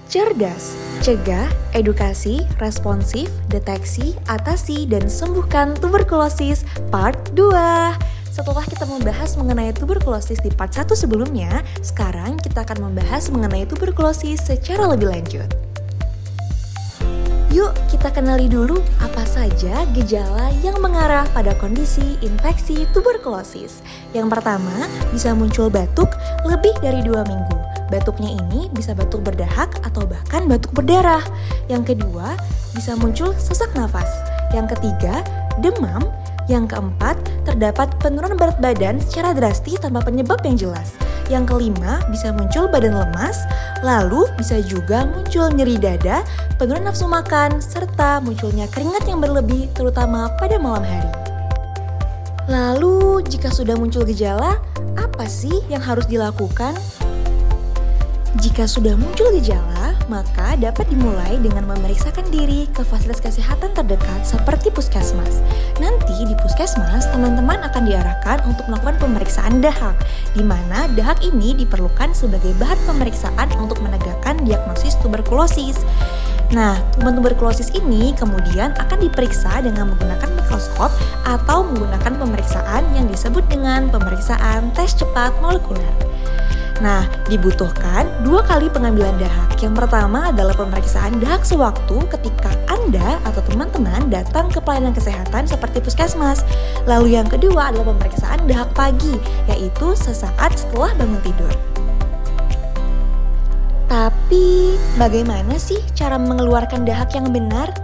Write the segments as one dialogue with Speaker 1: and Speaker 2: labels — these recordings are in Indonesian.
Speaker 1: Cerdas, cegah, edukasi, responsif, deteksi, atasi, dan sembuhkan tuberkulosis part 2. Setelah kita membahas mengenai tuberkulosis di part 1 sebelumnya, sekarang kita akan membahas mengenai tuberkulosis secara lebih lanjut. Yuk kita kenali dulu apa saja gejala yang mengarah pada kondisi infeksi tuberkulosis. Yang pertama, bisa muncul batuk lebih dari 2 minggu. Batuknya ini bisa batuk berdahak atau bahkan batuk berdarah. Yang kedua, bisa muncul sesak nafas. Yang ketiga, demam. Yang keempat, terdapat penurunan berat badan secara drastis tanpa penyebab yang jelas. Yang kelima, bisa muncul badan lemas, lalu bisa juga muncul nyeri dada, penurunan nafsu makan, serta munculnya keringat yang berlebih terutama pada malam hari. Lalu, jika sudah muncul gejala, apa sih yang harus dilakukan? Jika sudah muncul gejala, maka dapat dimulai dengan memeriksakan diri ke fasilitas kesehatan terdekat seperti puskesmas. Nanti di puskesmas, teman-teman akan diarahkan untuk melakukan pemeriksaan dahak, di mana dahak ini diperlukan sebagai bahan pemeriksaan untuk menegakkan diagnosis tuberkulosis. Nah, tuberkulosis ini kemudian akan diperiksa dengan menggunakan mikroskop atau menggunakan pemeriksaan yang disebut dengan pemeriksaan tes cepat molekuler. Nah, dibutuhkan 2 kali pengambilan dahak. Yang pertama adalah pemeriksaan dahak sewaktu ketika Anda atau teman-teman datang ke pelayanan kesehatan seperti puskesmas. Lalu yang kedua adalah pemeriksaan dahak pagi, yaitu sesaat setelah bangun tidur. Tapi, bagaimana sih cara mengeluarkan dahak yang benar?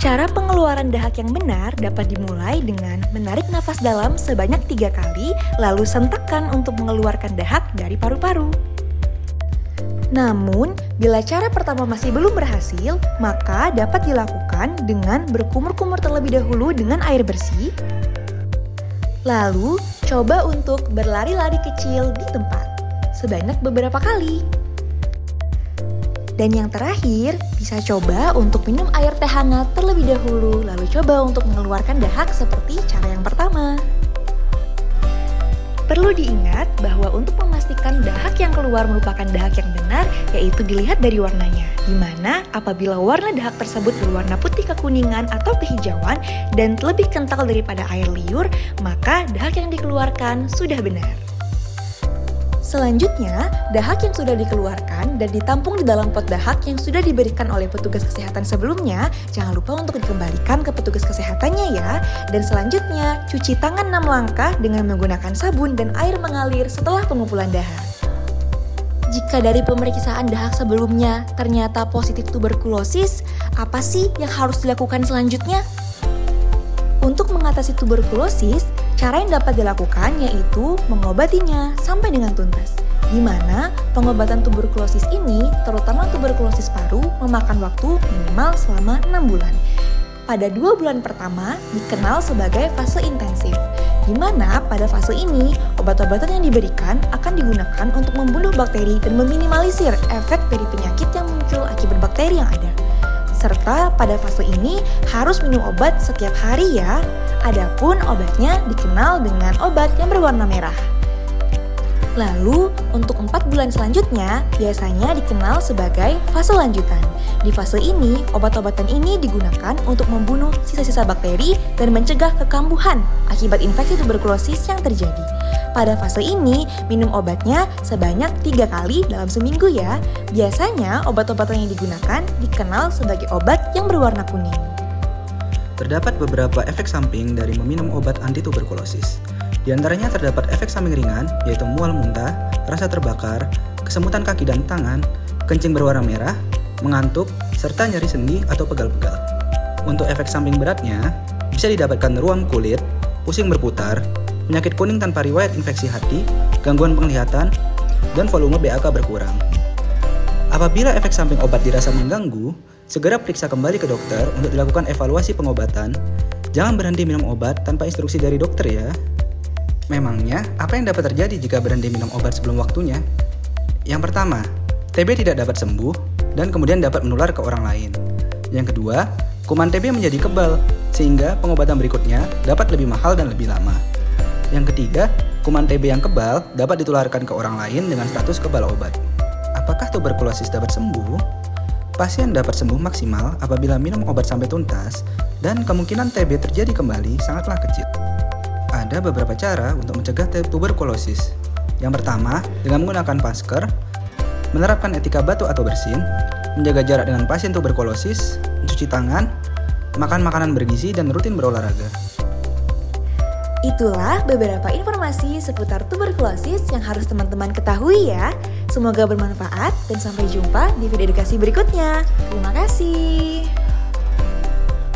Speaker 1: Cara pengeluaran dahak yang benar dapat dimulai dengan menarik nafas dalam sebanyak 3 kali, lalu sentakkan untuk mengeluarkan dahak dari paru-paru. Namun, bila cara pertama masih belum berhasil, maka dapat dilakukan dengan berkumur-kumur terlebih dahulu dengan air bersih. Lalu, coba untuk berlari-lari kecil di tempat, sebanyak beberapa kali. Dan yang terakhir, bisa coba untuk minum air teh hangat terlebih dahulu, lalu coba untuk mengeluarkan dahak seperti cara yang pertama. Perlu diingat bahwa untuk memastikan dahak yang keluar merupakan dahak yang benar, yaitu dilihat dari warnanya. Di mana apabila warna dahak tersebut berwarna putih kekuningan atau kehijauan dan lebih kental daripada air liur, maka dahak yang dikeluarkan sudah benar. Selanjutnya, dahak yang sudah dikeluarkan dan ditampung di dalam pot dahak yang sudah diberikan oleh petugas kesehatan sebelumnya, jangan lupa untuk dikembalikan ke petugas kesehatannya ya. Dan selanjutnya, cuci tangan 6 langkah dengan menggunakan sabun dan air mengalir setelah pengumpulan dahak. Jika dari pemeriksaan dahak sebelumnya ternyata positif tuberkulosis, apa sih yang harus dilakukan selanjutnya? Untuk mengatasi tuberkulosis, cara yang dapat dilakukan yaitu mengobatinya sampai dengan tuntas. Di mana pengobatan tuberkulosis ini, terutama tuberkulosis paru, memakan waktu minimal selama 6 bulan. Pada 2 bulan pertama dikenal sebagai fase intensif, di mana pada fase ini obat-obatan yang diberikan akan digunakan untuk membunuh bakteri dan meminimalisir efek dari penyakit yang muncul akibat bakteri yang ada. Serta pada fase ini harus minum obat setiap hari ya. Adapun obatnya dikenal dengan obat yang berwarna merah. Lalu, untuk 4 bulan selanjutnya biasanya dikenal sebagai fase lanjutan. Di fase ini, obat-obatan ini digunakan untuk membunuh sisa-sisa bakteri dan mencegah kekambuhan akibat infeksi tuberkulosis yang terjadi. Pada fase ini, minum obatnya sebanyak 3 kali dalam seminggu ya. Biasanya, obat-obatan yang digunakan dikenal sebagai obat yang berwarna kuning.
Speaker 2: Terdapat beberapa efek samping dari meminum obat anti tuberkulosis. Di antaranya terdapat efek samping ringan, yaitu mual muntah, rasa terbakar, kesemutan kaki dan tangan, kencing berwarna merah, mengantuk, serta nyeri sendi atau pegal-pegal. Untuk efek samping beratnya, bisa didapatkan ruam kulit, pusing berputar, penyakit kuning tanpa riwayat infeksi hati, gangguan penglihatan, dan volume BAK berkurang. Apabila efek samping obat dirasa mengganggu, segera periksa kembali ke dokter untuk dilakukan evaluasi pengobatan. Jangan berhenti minum obat tanpa instruksi dari dokter ya. Memangnya, apa yang dapat terjadi jika berhenti minum obat sebelum waktunya? Yang pertama, TB tidak dapat sembuh dan kemudian dapat menular ke orang lain. Yang kedua, kuman TB menjadi kebal, sehingga pengobatan berikutnya dapat lebih mahal dan lebih lama. Yang ketiga, kuman TB yang kebal dapat ditularkan ke orang lain dengan status kebal obat. apakah tuberkulosis dapat sembuh? Pasien dapat sembuh maksimal apabila minum obat sampai tuntas dan kemungkinan TB terjadi kembali sangatlah kecil. Ada beberapa cara untuk mencegah tuberkulosis. Yang pertama, dengan menggunakan masker, menerapkan etika batuk atau bersin, menjaga jarak dengan pasien tuberkulosis, mencuci tangan, makan makanan bergizi, dan rutin berolahraga.
Speaker 1: Itulah beberapa informasi seputar tuberkulosis yang harus teman-teman ketahui ya. Semoga bermanfaat dan sampai jumpa di video edukasi berikutnya. Terima kasih.